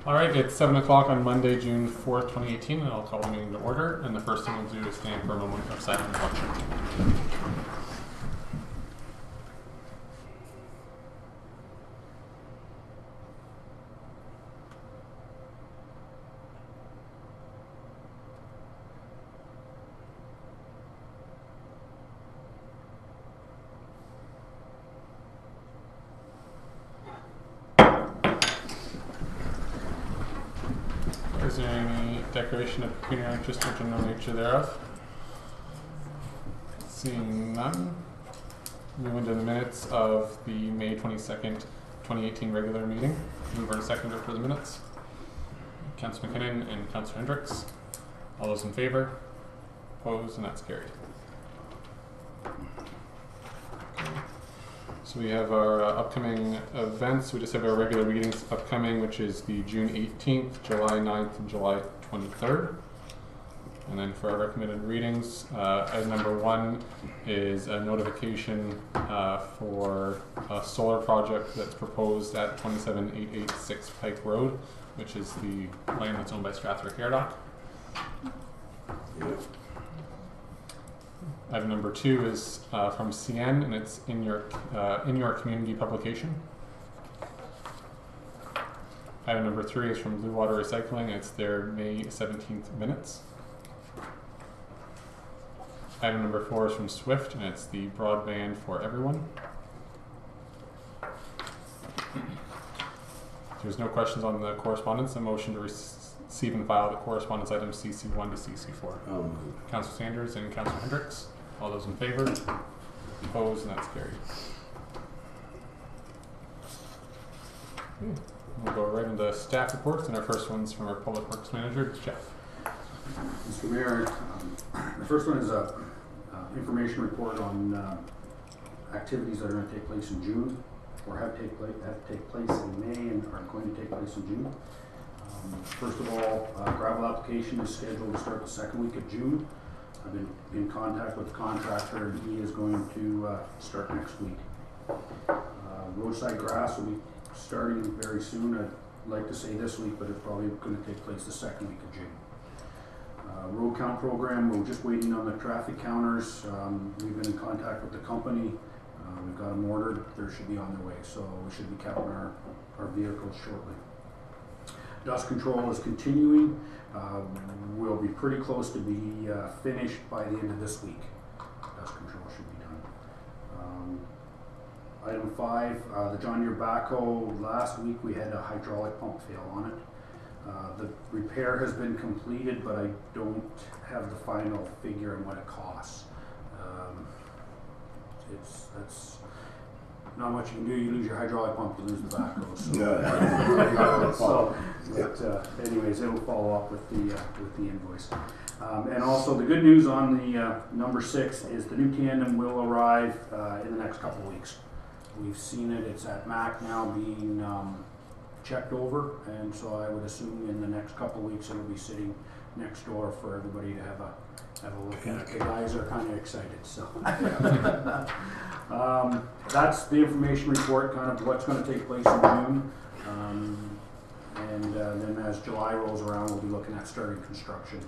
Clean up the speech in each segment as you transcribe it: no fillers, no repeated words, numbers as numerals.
All right, it's 7 o'clock on Monday, June 4th, 2018, and I'll call the meeting to order. And the first thing we'll do is stand for a moment of silent reflection. Is there any declaration of pecuniary interest or general nature thereof? Seeing none, moving to the minutes of the May 22nd, 2018 regular meeting. Mover and seconder for the minutes. Councillor McKinnon and Councillor Hendricks. All those in favor? Opposed? And that's carried. Okay. So we have our upcoming events. We just have our regular meetings upcoming, which is the June 18th, July 9th, and July 23rd. And then for our recommended readings, item number 1 is a notification for a solar project that's proposed at 27886 Pike Road, which is the land that's owned by Strathroy Caradoc. Yep. Item number 2 is from CN, and it's in your community publication. Item number 3 is from Blue Water Recycling, and it's their May 17th minutes. Item number 4 is from Swift, and it's the broadband for everyone. If there's no questions on the correspondence, a motion to receive and file the correspondence items CC1 to CC4. Councillor Sanders and Councillor Hendricks. All those in favor? Opposed? And that's carried. Okay. We'll go right into staff reports, and our first one's from our Public Works Manager, Jeff. Mr. Mayor, the first one is a information report on activities that are going to take place in June, or have take place in May and are going to take place in June. First of all, gravel application is scheduled to start the second week of June. I've been in contact with the contractor, and he is going to start next week. Roadside grass will be starting very soon. I'd like to say this week, but it's probably going to take place the second week of June. Road count program, we're just waiting on the traffic counters. We've been in contact with the company. We've got them ordered. They should be on their way, so we should be counting our vehicles shortly. Dust control is continuing. We'll be pretty close to be finished by the end of this week. Dust control should be done. Item 5, the John Deere backhoe. Last week we had a hydraulic pump fail on it. The repair has been completed, but I don't have the final figure on what it costs. That's not much you can do. You lose your hydraulic pump, you lose the backhoe. So, anyways, it'll follow up with the invoice. And also the good news on the number 6 is the new tandem will arrive in the next couple of weeks. We've seen it. It's at MAC now being checked over, and so I would assume in the next couple of weeks it'll be sitting next door for everybody to have a look at. The guys are kind of excited, so that's the information report, kind of what's going to take place in June, and then as July rolls around, we'll be looking at starting construction,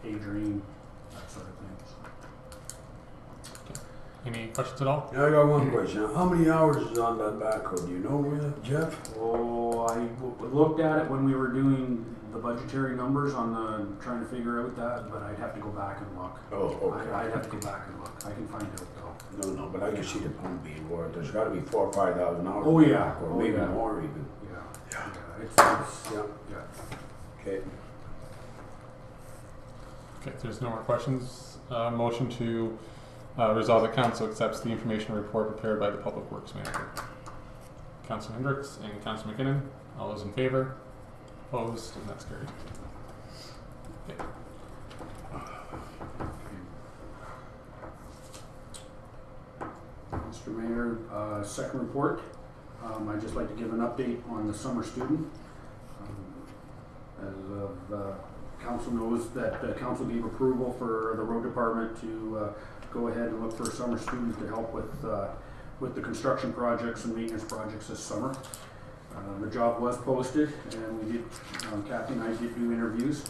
Adrian, that sort of thing. Any questions at all? Yeah, I got one question. How many hours is on that backhoe? Do you know, Jeff? Oh, I looked at it when we were doing the budgetary numbers on trying to figure out that, but I'd have to go back and look. Oh, okay. I'd have to go back and look. I can find out though. No, but I can see the pump being worked. There's got to be 4,000 or 5,000 hours. Oh yeah, or maybe more even. Yeah. It's Yeah. Okay. Okay, if there's no more questions, motion to resolve that Council accepts the information report prepared by the Public Works Manager. Councillor Hendricks and Councillor McKinnon. All those in favor? Opposed? And that's carried. Okay. Mr. Mayor, second report. I'd just like to give an update on the summer student. As of Council knows that Council gave approval for the road department to go ahead and look for a summer student to help with the construction projects and maintenance projects this summer. The job was posted, and we did, Kathy and I did do interviews.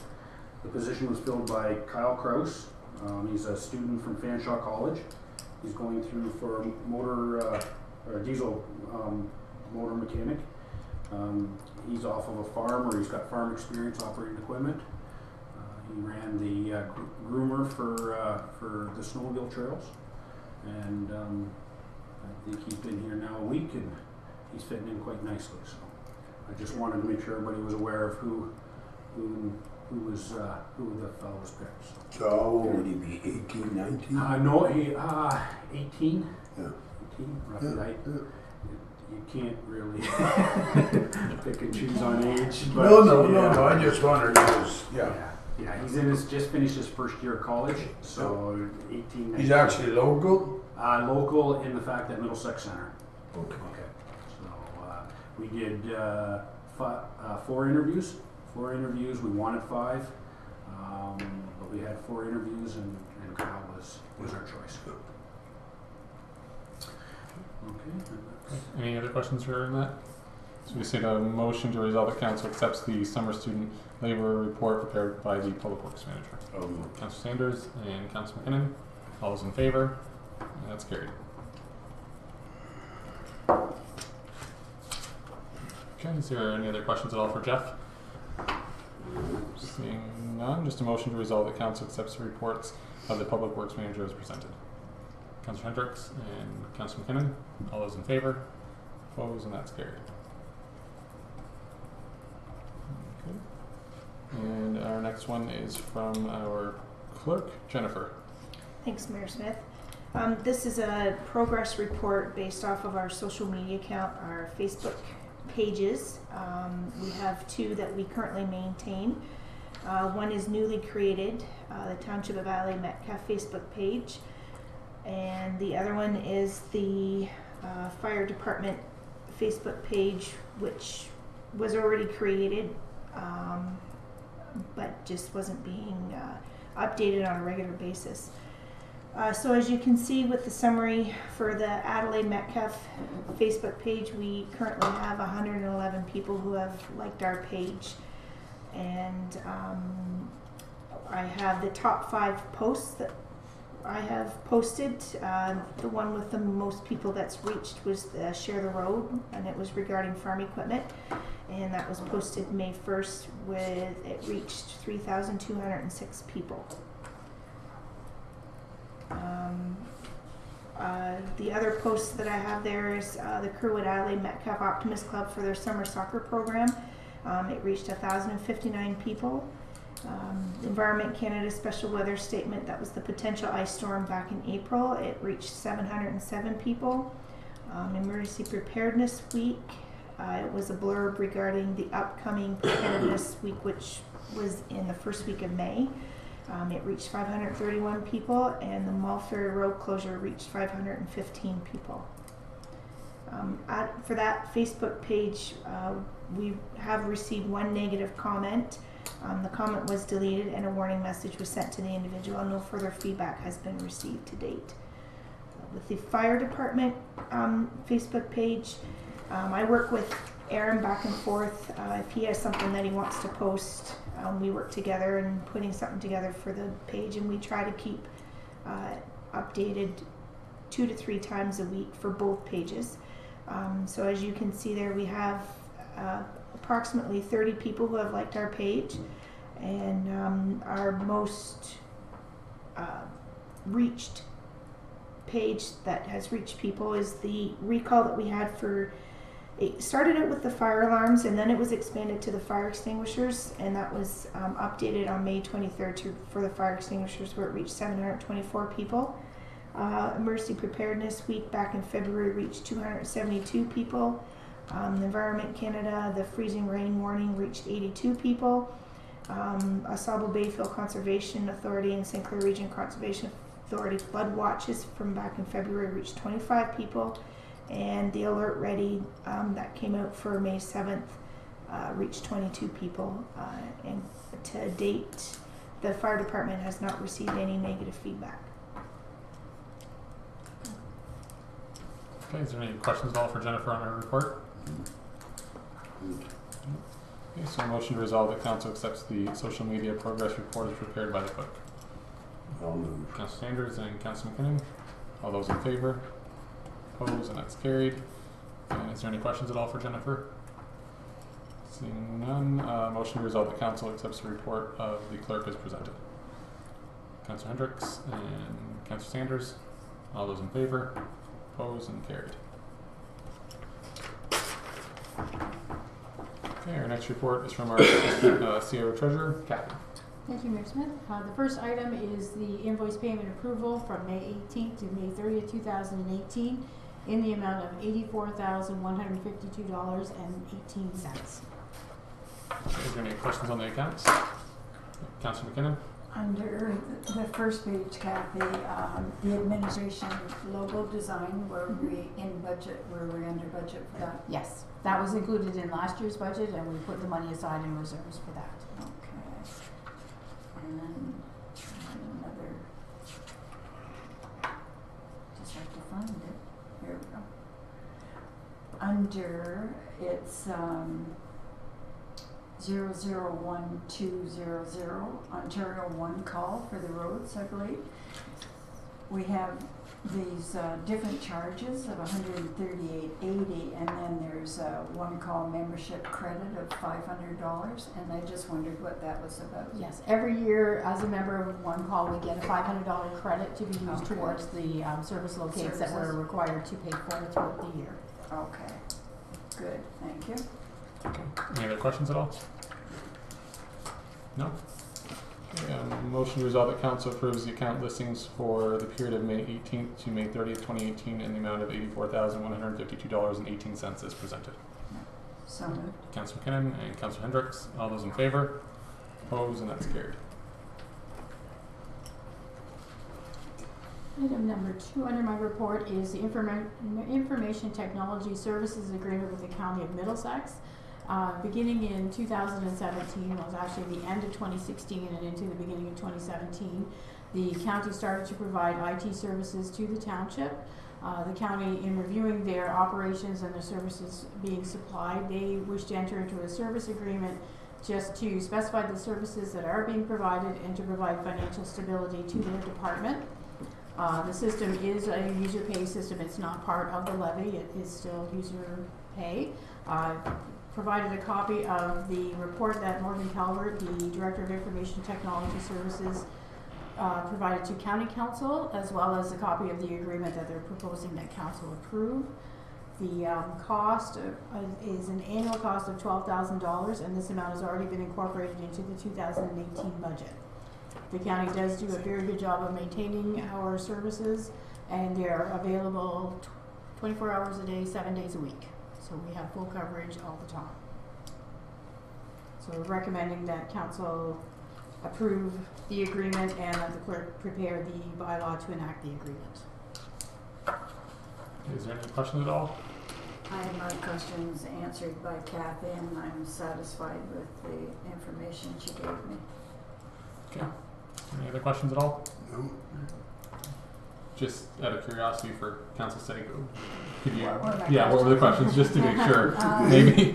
The position was filled by Kyle Kraus. He's a student from Fanshawe College. He's going through for or diesel motor mechanic. He's off of a farm, or he's got farm experience operating equipment. He ran the groomer for the snowmobile trails, and I think he's been here now a week, and he's fitting in quite nicely. So I just wanted to make sure everybody was aware of who the fellow was picked. So how old would he be, 18, 19? No, he 18. Yeah. 18, roughly. Yeah. You can't really pick and choose on age. But No, I just wondered, because, Yeah, he's just finished his first year of college, so 18, 19. He's actually local? Local in the fact that Middlesex Center. Okay. So we did 4 interviews. 4 interviews. We wanted 5, but we had 4 interviews, and Kyle was our choice. Okay. Any other questions regarding that? So we say a motion to resolve that council accepts the summer student labor report prepared by the Public Works Manager. Councillor Sanders and Councillor McKinnon. All those in favor? And that's carried. Okay, is there any other questions at all for Jeff? Seeing none, just a motion to resolve that council accepts the reports of the Public Works Manager as presented. Councillor Hendricks and Councillor McKinnon. All those in favor? Opposed? And that's carried. Okay. And our next one is from our clerk, Jennifer. Thanks, Mayor Smith. This is a progress report based off of our social media account, our Facebook pages. We have 2 that we currently maintain. One is newly created, the Township of Adelaide Metcalfe Facebook page, and the other one is the Fire Department Facebook page, which was already created, but just wasn't being updated on a regular basis. So as you can see with the summary for the Adelaide Metcalfe Facebook page, we currently have 111 people who have liked our page. And I have the top 5 posts that I have posted. The one with the most people that's reached was the Share the Road, and it was regarding farm equipment. And that was posted May 1st it reached 3,206 people. The other post that I have there is the crew at Adelaide Metcalfe Optimist Club for their summer soccer program. It reached 1,059 people. Environment Canada Special Weather Statement, that was the potential ice storm back in April. It reached 707 people. Emergency Preparedness Week, it was a blurb regarding the upcoming Preparedness Week, which was in the first week of May. It reached 531 people, and the Mall Ferry Road closure reached 515 people. For that Facebook page, we have received 1 negative comment. The comment was deleted, and a warning message was sent to the individual. No further feedback has been received to date. With the Fire Department Facebook page, I work with Aaron back and forth. If he has something that he wants to post, we work together in putting something together for the page, and we try to keep updated 2 to 3 times a week for both pages. So as you can see there, we have approximately 30 people who have liked our page, and our most reached page that has reached people is the recall that we had for. It started out with the fire alarms, and then it was expanded to the fire extinguishers, and that was updated on May 23rd for the fire extinguishers, where it reached 724 people. Emergency Preparedness Week back in February reached 272 people. Environment Canada, the freezing rain warning reached 82 people. Asabo Bayfield Conservation Authority and St. Clair Region Conservation Authority flood watches from back in February reached 25 people. And the Alert Ready that came out for May 7th reached 22 people. And to date, the fire department has not received any negative feedback. Okay, is there any questions at all for Jennifer on her report? Okay, so a motion to resolve that council accepts the social media progress report as prepared by the clerk. I'll move. Councillor Sanders and Councillor McKinnon. All those in favor? Opposed, and that's carried. And is there any questions at all for Jennifer? Seeing none, motion to resolve that council accepts the report of the clerk as presented. Councillor Hendricks and Councillor Sanders. All those in favor? Opposed, and carried. Okay, our next report is from our CIO treasurer, Kathy. Thank you, Mayor Smith. The first item is the invoice payment approval from May 18th to May 30th, 2018 in the amount of $84,152.18. Is there any questions on the accounts? Councillor McKinnon? Under the first page, Kathy, the administration logo design, were we in budget, were we under budget for that? Yes, that was included in last year's budget, and we put the money aside in reserves for that. Okay. And then another, just have to find it. Here we go. Under, it's 001200, Ontario One Call for the roads, I believe. We have these different charges of $138.80, and then there's a one call membership credit of $500, and I just wondered what that was about. Yes, every year as a member of One Call, we get a $500 credit to be used towards the service locates that we're required to pay for throughout the year. Okay, good, thank you. Okay. Any other questions at all? No? Okay, motion to resolve that council approves the account listings for the period of May 18th to May 30th, 2018 in the amount of $84,152.18 as presented. So moved. Councillor McKinnon and Councillor Hendricks. All those in favor? Opposed, and that's carried. Item number 2 under my report is the Information Technology Services Agreement with the County of Middlesex. Beginning in 2017, well, it was actually the end of 2016 and into the beginning of 2017, the county started to provide IT services to the township. The county, in reviewing their operations and their services being supplied, they wish to enter into a service agreement just to specify the services that are being provided and to provide financial stability to their department. The system is a user pay system. It's not part of the levy. It is still user pay. Provided a copy of the report that Morgan Calvert, the Director of Information Technology Services, provided to County Council, as well as a copy of the agreement that they're proposing that Council approve. The cost is an annual cost of $12,000, and this amount has already been incorporated into the 2018 budget. The county does do a very good job of maintaining our services, and they're available 24 hours a day, 7 days a week. So we have full coverage all the time. So we're recommending that council approve the agreement and that the clerk prepare the bylaw to enact the agreement. Is there any questions at all? I have my questions answered by Kathy, and I'm satisfied with the information she gave me. Okay. Any other questions at all? No. Just out of curiosity, for council's sake, could you? What were my Yeah, what were the questions? Just to make sure, maybe.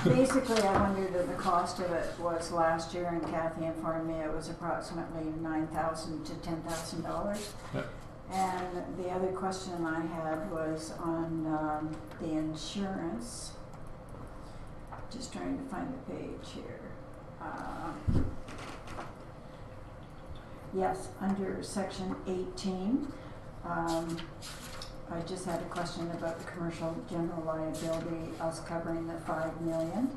Basically, I wondered what the cost of it was last year, and Kathy informed me it was approximately $9,000 to $10,000. Yep. And the other question I had was on the insurance. Just trying to find the page here. Yes, under section 18. I just had a question about the commercial general liability, us covering the $5 million,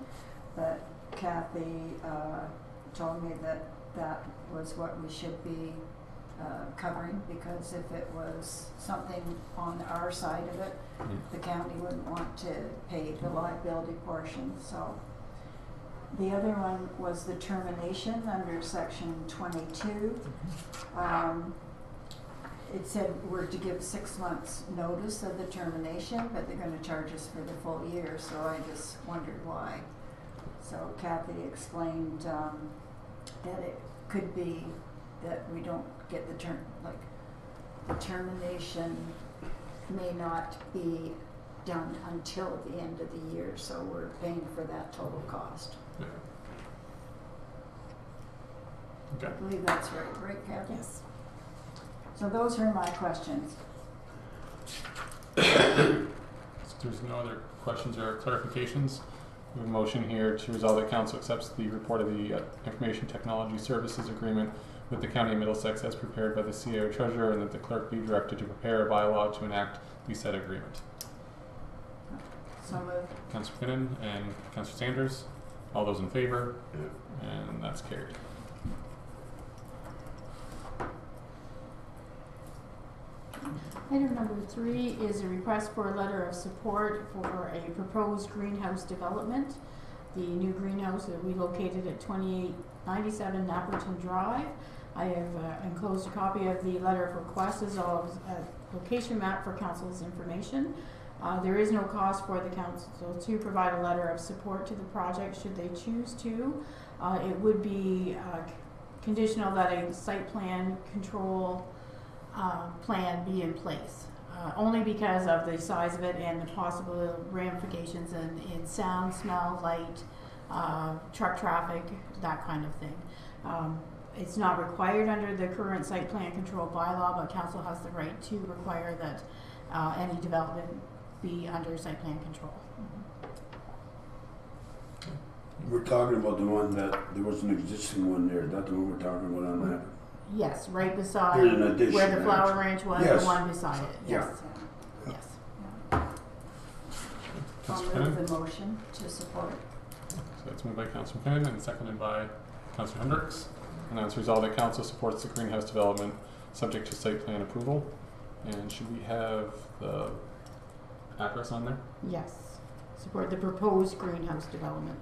but Kathy told me that that was what we should be covering, because if it was something on our side of it, the county wouldn't want to pay the liability portion. So the other one was the termination under section 22. It said we're to give 6 months notice of the termination, but they're going to charge us for the full year, so I just wondered why. So Kathy explained that it could be that we don't get the termination may not be done until the end of the year, so we're paying for that total cost. Yeah. Okay. I believe that's right, Kathy? Yes. So those are my questions. If there's no other questions or clarifications, we have a motion here to resolve that council accepts the report of the Information Technology Services Agreement with the County of Middlesex as prepared by the CAO Treasurer, and that the clerk be directed to prepare a bylaw to enact the said agreement. So moved. Councillor McKinnon and Councillor Sanders, all those in favor? And that's carried. Item number 3 is a request for a letter of support for a proposed greenhouse development. The new greenhouse that we located at 2897 Napperton Drive. I have enclosed a copy of the letter of request as well as a location map for council's information. There is no cost for the council to provide a letter of support to the project should they choose to. It would be conditional that a site plan control plan be in place, only because of the size of it and the possible ramifications in sound, smell, light, truck traffic, that kind of thing. It's not required under the current site plan control bylaw, but council has the right to require that any development be under site plan control. We're talking about the one that, there was an existing one there, that's the one we're talking about on that. Yes, right beside There's an addition where the there. flower ranch was, Yes. the one beside it. Yes. Yeah. Yes. I'll Councillor move McKinnon? the motion to support. So that's moved by Councillor McKinnon and seconded by Councillor Hendricks. And now it's resolved that council supports the greenhouse development subject to site plan approval. And should we have the address on there? Yes. Support the proposed greenhouse development,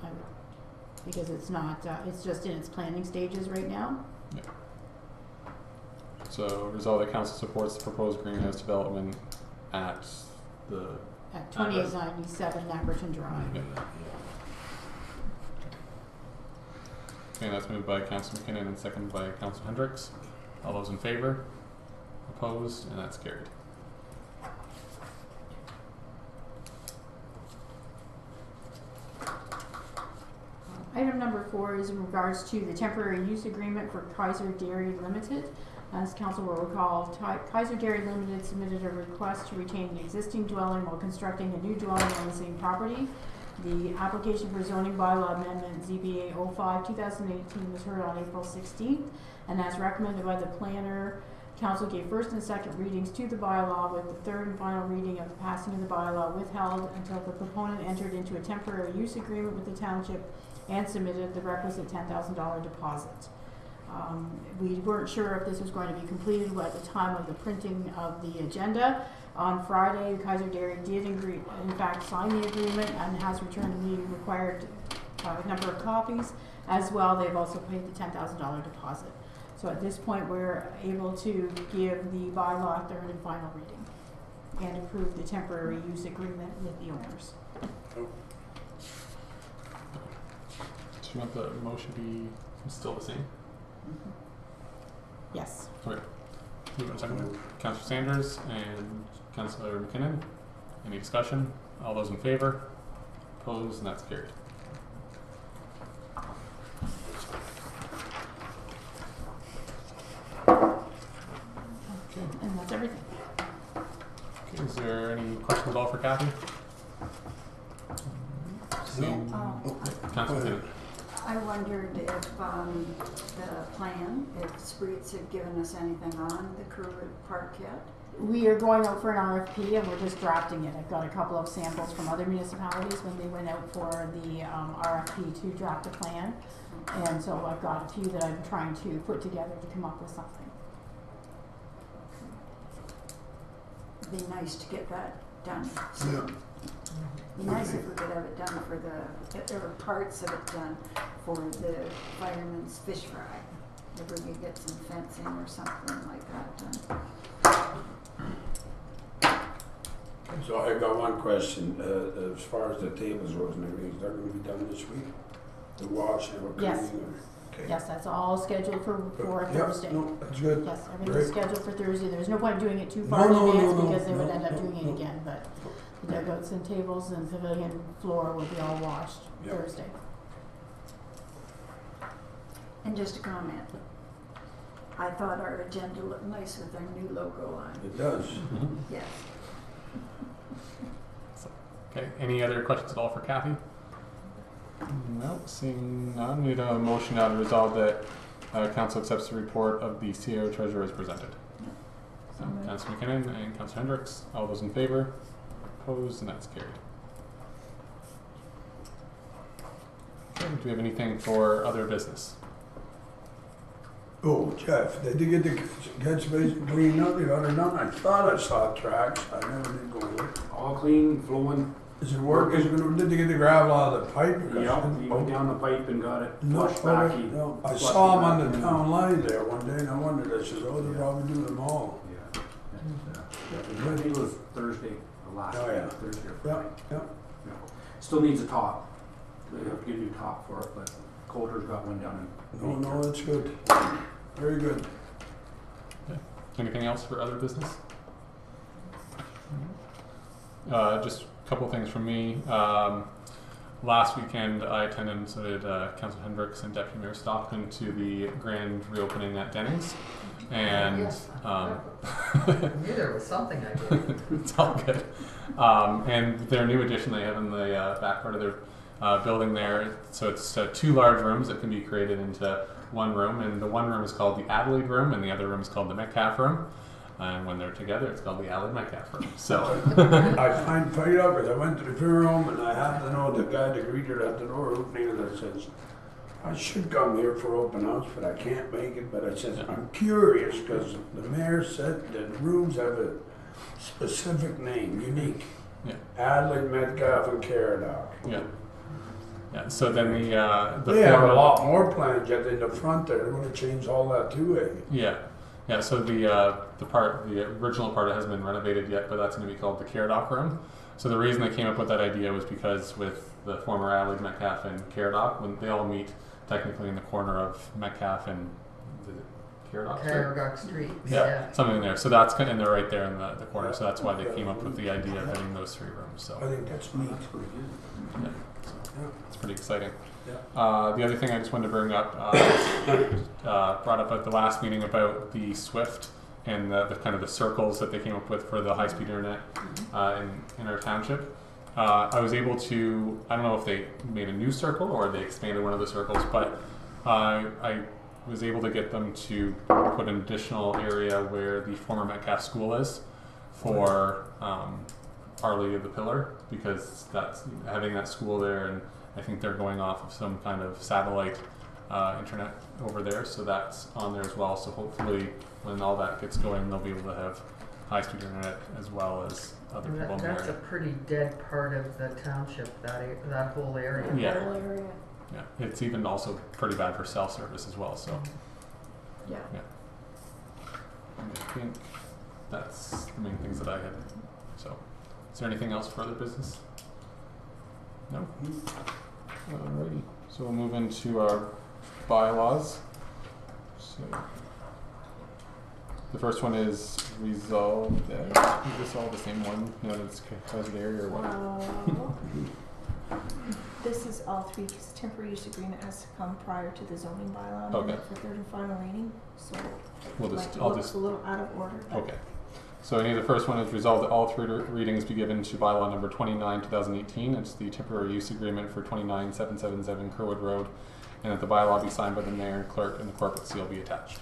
because it's not, it's just in its planning stages right now. So resolve that council supports the proposed greenhouse development at the At 2897 Napperton Drive. yeah. Okay, that's moved by Councillor McKinnon and seconded by Councillor Hendricks. All those in favor? Opposed? And that's carried. Item number 4 is in regards to the temporary use agreement for Kaiser Dairy Limited. As council will recall, Kaiser Dairy Limited submitted a request to retain the existing dwelling while constructing a new dwelling on the same property. The application for zoning bylaw amendment ZBA 05-2018 was heard on April 16th, and as recommended by the planner, council gave first and second readings to the bylaw, with the third and final reading of the passing of the bylaw withheld until the proponent entered into a temporary use agreement with the township and submitted the requisite $10,000 deposit. We weren't sure if this was going to be completed at the time of the printing of the agenda. On Friday, Kaiser Dairy did in fact sign the agreement and has returned the required number of copies. As well, they've also paid the $10,000 deposit. So at this point, we're able to give the bylaw a third and final reading and approve the temporary use agreement with the owners. Do you want the motion to be still the same? Yes. Okay. Move in second. Councillor Sanders and Councillor McKinnon. Any discussion? All those in favor? Opposed? And that's carried. Okay. And that's everything. Okay. Is there any questions at all for Kathy? Seeing- Councillor McKinnon. I wondered if the plan, if Spreets had given us anything on the Kerwood Park yet. We are going out for an RFP and we're just drafting it. I've got a couple of samples from other municipalities when they went out for the RFP to draft a plan. And so I've got a few that I'm trying to put together to come up with something. It'd be nice to get that done. Yeah. Be nice if we could have it done for or parts of it done for the fireman's fish fry. If we could get some fencing or something like that done. So I got one question, as far as the tables goes and everything, is that gonna be done this week? The wash and what Yes. cleaning? Okay. Yes, that's all scheduled for Yeah, Thursday. no, that's good. Yes, everything's Great. scheduled for Thursday. There's no point doing it too far in advance because they would end up doing it no. again, but Dugouts and tables and pavilion floor will be all washed Yep. Thursday. And just a comment. I thought our agenda looked nice with our new logo on. It does. Mhm. Yes. Okay, any other questions at all for Kathy? No, seeing none, we need a motion now to resolve that council accepts the report of the CAO treasurer as presented. So moved. Councilor McKinnon and Councilor Hendricks, all those in favor? Opposed, and that's carried. Okay, do we have anything for other business? Oh, Jeff, did you get the catch basin cleaned up the other night? I thought I saw tracks. I never did go look. All clean, flowing. Is it working? Did they get the gravel out of the pipe? Yep, he went down the pipe and got it No, flushed back. He no. I flushed saw it him on back the in. town line there one day and I wondered, I said, oh, they probably do them all. Yeah. Yeah, I think it was Thursday, the last Oh, yeah. Thursday or Yeah, Friday. yeah. Yeah. Still needs a top. They have to get a new top for it, but Coulter's got one down in. No, that's good. Very good. Anything else for other business? Just a couple things from me. Last weekend, I attended, and so did Councilor Hendricks and Deputy Mayor Stockton, to the grand reopening at Dennings. And Yes. I knew there was something I did. it's all good. And their new addition they have in the back part of their building there. So it's 2 large rooms that can be created into one room. And the one room is called the Adelaide room, and the other room is called the Metcalfe room. And when they're together, it's called the Adelaide Metcalfe room. So I find it out because I went to the funeral home and I happened to know the guy, the greeter at the door opening, and I says, I should come here for open house, but I can't make it. But I says, I'm curious because the mayor said that the rooms have a specific name, unique. Yeah. Adelaide, Metcalfe, and Caradoc. yeah. Yeah, so then the They have a former- lot more plans yet in the front there. They're going to change all that too, eh? Yeah, yeah. So the original part hasn't been renovated yet, but that's going to be called the Caradoc room. So the reason they came up with that idea was because with the former Adelaide Metcalfe and Caradoc, when they all meet technically in the corner of Metcalfe and Caradoc Street. Caradoc Street. Yeah, something in there. So that's and they're right there in the corner. So that's why they came up with the idea of having those 3 rooms. So I think that's neat. That's pretty good. yeah, so it's pretty exciting. Yeah. The other thing I just wanted to bring up, brought up at the last meeting about the SWIFT and the kind of the circles that they came up with for the high-speed internet in our township. I was able to, I don't know if they made a new circle or they expanded one of the circles, but I was able to get them to put an additional area where the former Metcalfe School is for Our Lady of the Pillar, because that's having that school there, and I think they're going off of some kind of satellite internet over there, so that's on there as well. So hopefully when all that gets going, they'll be able to have high-speed internet as well as other And people in that's a there. pretty dead part of the township, that whole area. Yeah. Whole area. Yeah, it's even also pretty bad for cell service as well, so Yeah. I think that's the main things that I had. So, is there anything else for other business? No? Alrighty, so we'll move into our bylaws. So, the first one is resolved. Is this all the same one? No, it's hazard area or what? This is all 3 because temporary use agreement has to come prior to the zoning bylaw amendment for 3rd and final reading. So We'll it just, might I'll look just, a little out of order. But okay. So the first one is resolved that all 3 readings be given to bylaw number 29, 2018. It's the temporary use agreement for 29777 Kerwood Road, and that the bylaw be signed by the mayor and clerk and the corporate seal be attached.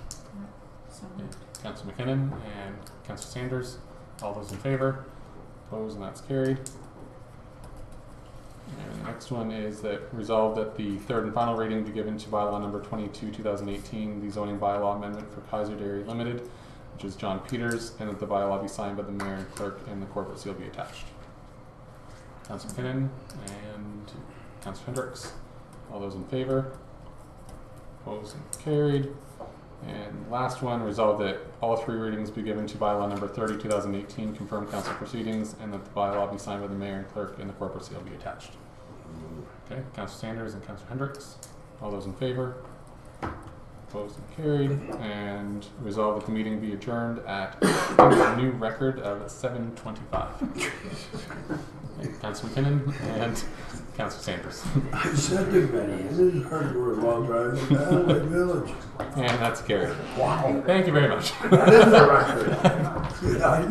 So Yeah. Councilor McKinnon and Councilor Sanders, all those in favor? Opposed, and that's carried. And the next one is that resolved that the 3rd and final reading be given to bylaw number 22, 2018, the zoning bylaw amendment for Kaiser Dairy Limited, which is John Peters, and that the bylaw be signed by the mayor and clerk and the corporate seal be attached. Councilor McKinnon and Councilor Hendricks, all those in favor? Opposed and carried. And last one, resolved that all 3 readings be given to bylaw number 30, 2018, confirmed council proceedings, and that the bylaw be signed by the mayor and clerk and the corporate seal be attached. Okay, Councilor Sanders and Councilor Hendricks, all those in favor? Opposed and carried. And resolved that the meeting be adjourned at a new record of 7:25. Councillor McKinnon, and Councillor Sanders. I said to Benny, this is hard work while driving to Adelaide Village. And that's carried. Wow. Thank you very much. That is a record. I know.